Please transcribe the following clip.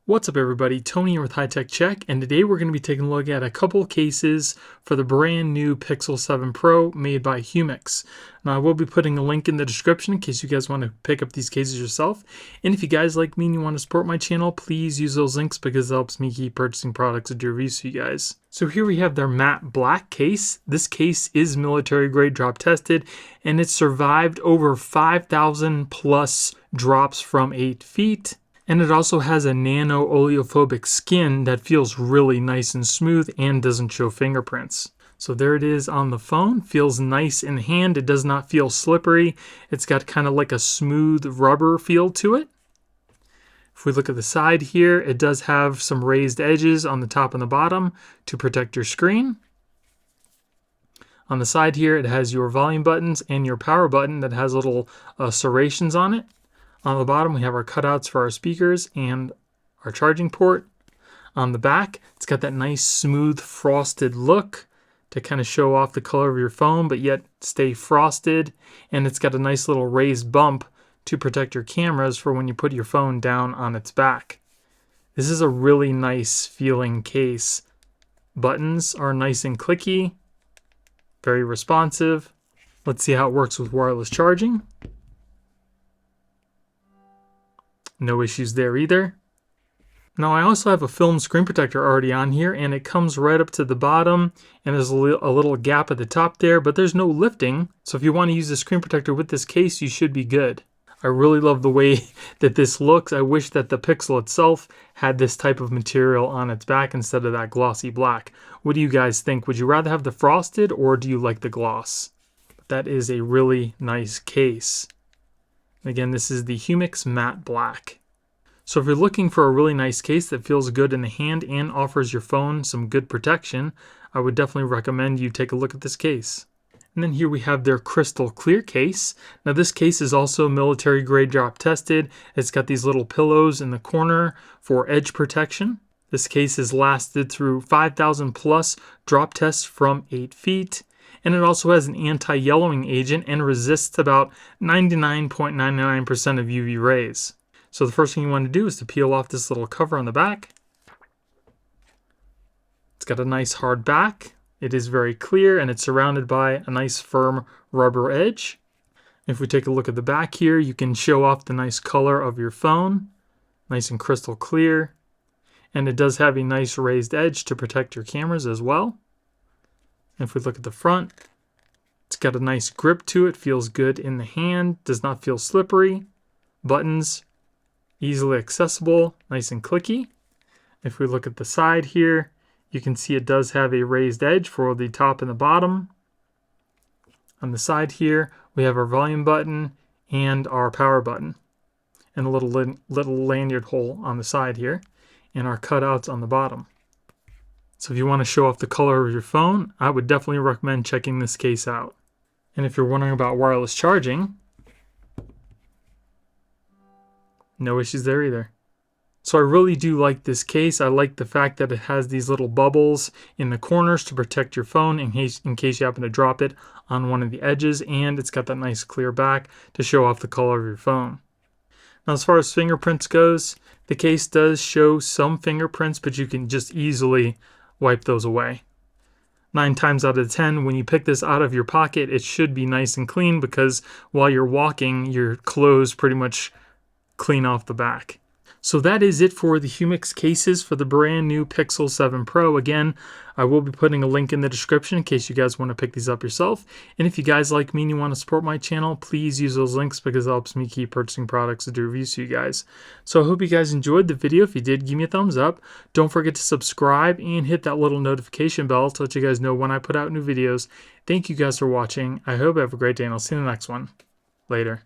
What's up everybody, Tony here with HighTechCheck, and today we're going to be taking a look at a couple cases for the brand new Pixel 7 Pro made by Humixx. Now I will be putting a link in the description in case you guys want to pick up these cases yourself. And if you guys like me and you want to support my channel, please use those links because it helps me keep purchasing products to do reviews for you guys. So here we have their matte black case. This case is military grade drop tested and it survived over 5,000 plus drops from 8 feet. And it also has a nano oleophobic skin that feels really nice and smooth and doesn't show fingerprints. So there it is on the phone, feels nice in the hand, it does not feel slippery, it's got kind of like a smooth rubber feel to it. If we look at the side here, it does have some raised edges on the top and the bottom to protect your screen. On the side here, it has your volume buttons and your power button that has little serrations on it. On the bottom, we have our cutouts for our speakers and our charging port. On the back, it's got that nice smooth frosted look to kind of show off the color of your phone, but yet stay frosted. And it's got a nice little raised bump to protect your cameras for when you put your phone down on its back. This is a really nice feeling case. Buttons are nice and clicky, very responsive. Let's see how it works with wireless charging. No issues there either. Now I also have a film screen protector already on here and it comes right up to the bottom and there's a little gap at the top there, but there's no lifting. So if you want to use the screen protector with this case, you should be good. I really love the way that this looks. I wish that the Pixel itself had this type of material on its back instead of that glossy black. What do you guys think? Would you rather have the frosted or do you like the gloss? That is a really nice case. Again, this is the Humixx Matte Black. So if you're looking for a really nice case that feels good in the hand and offers your phone some good protection, I would definitely recommend you take a look at this case. And then here we have their crystal clear case. Now this case is also military grade drop tested. It's got these little pillows in the corner for edge protection. This case has lasted through 5,000 plus drop tests from 8 feet. And it also has an anti-yellowing agent and resists about 99.99% of UV rays. So the first thing you want to do is to peel off this little cover on the back. It's got a nice hard back. It is very clear and it's surrounded by a nice firm rubber edge. If we take a look at the back here, you can show off the nice color of your phone. Nice and crystal clear. And it does have a nice raised edge to protect your cameras as well. If we look at the front, it's got a nice grip to it, feels good in the hand, does not feel slippery. Buttons, easily accessible, nice and clicky. If we look at the side here, you can see it does have a raised edge for the top and the bottom. On the side here, we have our volume button and our power button. And a little lanyard hole on the side here, and our cutouts on the bottom. So if you want to show off the color of your phone, I would definitely recommend checking this case out. And if you're wondering about wireless charging, no issues there either. So I really do like this case. I like the fact that it has these little bubbles in the corners to protect your phone in case you happen to drop it on one of the edges, and it's got that nice clear back to show off the color of your phone. Now as far as fingerprints goes, the case does show some fingerprints, but you can just easily wipe those away. 9 times out of 10, when you pick this out of your pocket, it should be nice and clean because while you're walking, your clothes pretty much clean off the back. So that is it for the Humixx cases for the brand new Pixel 7 Pro. Again, I will be putting a link in the description in case you guys want to pick these up yourself. And if you guys like me and you want to support my channel, please use those links because it helps me keep purchasing products to do reviews for you guys. So I hope you guys enjoyed the video. If you did, give me a thumbs up. Don't forget to subscribe and hit that little notification bell to let you guys know when I put out new videos. Thank you guys for watching. I hope you have a great day and I'll see you in the next one. Later.